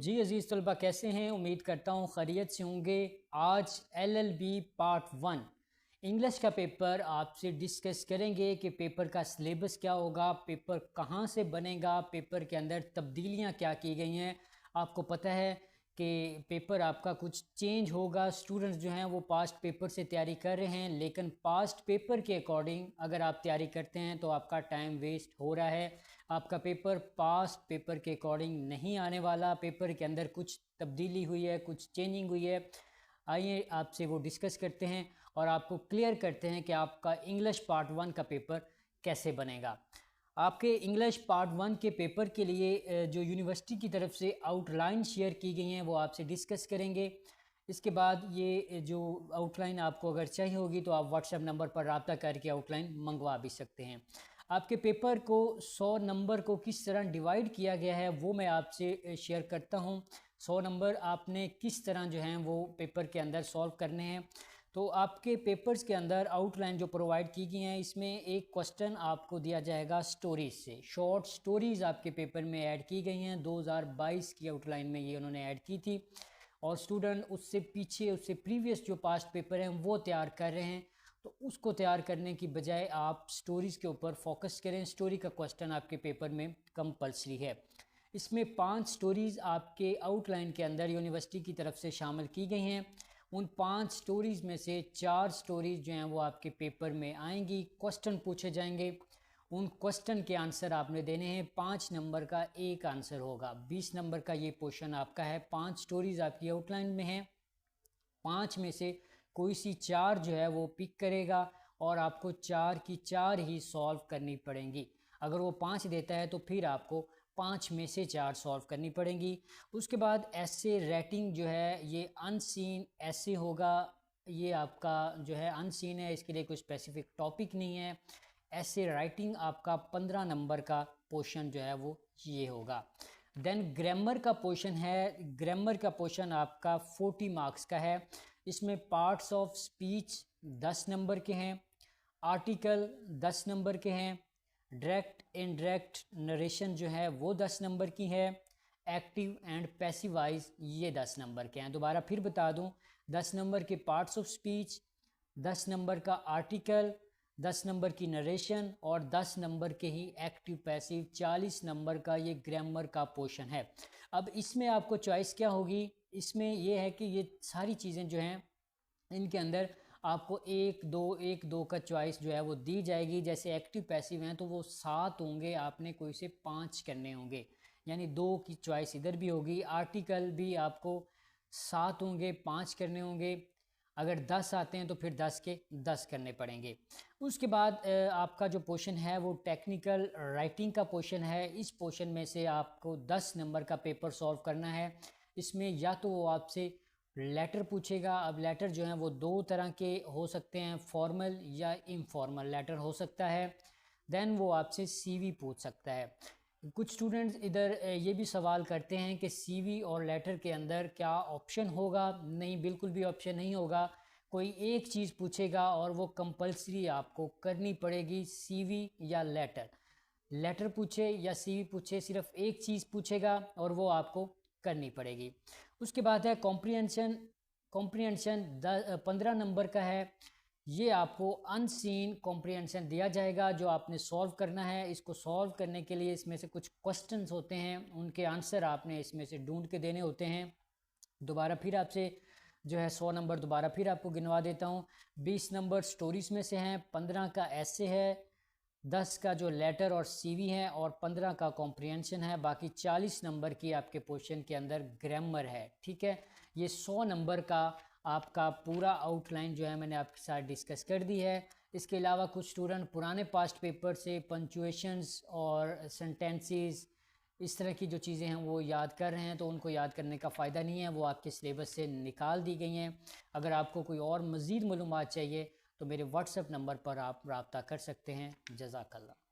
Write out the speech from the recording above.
जी अज़ीज़ तलबा, कैसे हैं? उम्मीद करता हूँ खैरियत से होंगे। आज LLB पार्ट 1 इंग्लिश का पेपर आपसे डिस्कस करेंगे कि पेपर का सिलेबस क्या होगा, पेपर कहाँ से बनेगा, पेपर के अंदर तब्दीलियाँ क्या की गई हैं। आपको पता है कि पेपर आपका कुछ चेंज होगा। स्टूडेंट्स जो हैं वो पास्ट पेपर से तैयारी कर रहे हैं, लेकिन पास्ट पेपर के अकॉर्डिंग अगर आप तैयारी करते हैं तो आपका टाइम वेस्ट हो रहा है। आपका पेपर पास्ट पेपर के अकॉर्डिंग नहीं आने वाला। पेपर के अंदर कुछ तब्दीली हुई है, कुछ चेंजिंग हुई है। आइए आपसे वो डिस्कस करते हैं और आपको क्लियर करते हैं कि आपका इंग्लिश पार्ट 1 का पेपर कैसे बनेगा। आपके इंग्लिश पार्ट 1 के पेपर के लिए जो यूनिवर्सिटी की तरफ से आउटलाइन शेयर की गई हैं वो आपसे डिस्कस करेंगे। इसके बाद ये जो आउटलाइन आपको अगर चाहिए होगी तो आप व्हाट्सएप नंबर पर रब्ता करके आउटलाइन मंगवा भी सकते हैं। आपके पेपर को 100 नंबर को किस तरह डिवाइड किया गया है वो मैं आपसे शेयर करता हूँ। 100 नंबर आपने किस तरह जो हैं वो पेपर के अंदर सॉल्व करने हैं। तो आपके पेपर्स के अंदर आउटलाइन जो प्रोवाइड की गई हैं, इसमें एक क्वेश्चन आपको दिया जाएगा स्टोरीज से। शॉर्ट स्टोरीज़ आपके पेपर में ऐड की गई हैं। 2022 की आउटलाइन में ये उन्होंने ऐड की थी और स्टूडेंट उससे पीछे उससे प्रीवियस जो पास्ट पेपर हैं वो तैयार कर रहे हैं। तो उसको तैयार करने की बजाय आप स्टोरीज़ के ऊपर फोकस करें। स्टोरी का क्वेश्चन आपके पेपर में कंपलसरी है। इसमें 5 स्टोरीज़ आपके आउटलाइन के अंदर यूनिवर्सिटी की तरफ से शामिल की गई हैं। उन 5 स्टोरीज़ में से 4 स्टोरीज़ जो हैं वो आपके पेपर में आएंगी। क्वेश्चन पूछे जाएंगे, उन क्वेश्चन के आंसर आपने देने हैं। 5 नंबर का एक आंसर होगा। 20 नंबर का ये पोर्शन आपका है। 5 स्टोरीज़ आपकी आउटलाइन में हैं। 5 में से कोई सी 4 जो है वो पिक करेगा और आपको 4 की 4 ही सॉल्व करनी पड़ेंगी। अगर वो 5 देता है तो फिर आपको 5 में से 4 सॉल्व करनी पड़ेंगी। उसके बाद ऐसे राइटिंग जो है ये अनसीन ऐसे होगा। ये आपका जो है अनसीन है, इसके लिए कोई स्पेसिफिक टॉपिक नहीं है। ऐसे राइटिंग आपका 15 नंबर का पोर्शन जो है वो ये होगा। देन ग्रामर का पोर्शन है। ग्रामर का पोर्शन आपका 40 मार्क्स का है। इसमें पार्ट्स ऑफ स्पीच 10 नंबर के हैं, आर्टिकल 10 नंबर के हैं, डायरेक्ट इनडायरेक्ट नरेशन जो है वो 10 नंबर की है, एक्टिव एंड पैसिवाइज ये 10 नंबर के हैं। दोबारा फिर बता दूं, 10 नंबर के पार्ट्स ऑफ स्पीच, 10 नंबर का आर्टिकल, 10 नंबर की नरेशन और 10 नंबर के ही एक्टिव पैसिव। 40 नंबर का ये ग्रामर का पोर्शन है। अब इसमें आपको चॉइस क्या होगी? इसमें यह है कि ये सारी चीज़ें जो हैं इनके अंदर आपको 1 2 का चॉइस जो है वो दी जाएगी। जैसे एक्टिव पैसिव हैं तो वो 7 होंगे, आपने कोई से 5 करने होंगे, यानी 2 की चॉइस इधर भी होगी। आर्टिकल भी आपको 7 होंगे, 5 करने होंगे। अगर 10 आते हैं तो फिर 10 के 10 करने पड़ेंगे। उसके बाद आपका जो पोर्शन है वो टेक्निकल राइटिंग का पोर्शन है। इस पोर्शन में से आपको 10 नंबर का पेपर सॉल्व करना है। इसमें या तो वो आपसे लेटर पूछेगा। अब लेटर जो हैं वो 2 तरह के हो सकते हैं, फॉर्मल या इनफॉर्मल लेटर हो सकता है। देन वो आपसे CV पूछ सकता है। कुछ स्टूडेंट्स इधर ये भी सवाल करते हैं कि CV और लेटर के अंदर क्या ऑप्शन होगा? नहीं, बिल्कुल भी ऑप्शन नहीं होगा। कोई एक चीज़ पूछेगा और वो कंपलसरी आपको करनी पड़ेगी, CV या लेटर। लेटर पूछे या CV पूछे, सिर्फ एक चीज़ पूछेगा और वो आपको करनी पड़ेगी। उसके बाद है कॉम्प्रिहेंशन। कॉम्प्रिहेंशन 15 नंबर का है। ये आपको अनसीन कॉम्प्रिहेंशन दिया जाएगा जो आपने सॉल्व करना है। इसको सॉल्व करने के लिए इसमें से कुछ क्वेश्चंस होते हैं, उनके आंसर आपने इसमें से ढूंढ के देने होते हैं। दोबारा फिर आपसे जो है 100 नंबर दोबारा फिर आपको गिनवा देता हूँ। 20 नंबर स्टोरीज में से हैं, 15 का ऐसे है, 10 का जो लेटर और CV है और 15 का कॉम्प्रिहेंशन है। बाकी 40 नंबर की आपके पोर्शन के अंदर ग्रामर है। ठीक है, ये 100 नंबर का आपका पूरा आउटलाइन जो है मैंने आपके साथ डिस्कस कर दी है। इसके अलावा कुछ स्टूडेंट पुराने पास्ट पेपर से पंक्चुएशंस और सेंटेंसेस इस तरह की जो चीज़ें हैं वो याद कर रहे हैं, तो उनको याद करने का फ़ायदा नहीं है, वो आपके सिलेबस से निकाल दी गई हैं। अगर आपको कोई और मज़ीद मालूमात चाहिए तो मेरे व्हाट्सएप नंबर पर आप रब्ता कर सकते हैं। जज़ाकल्लाह।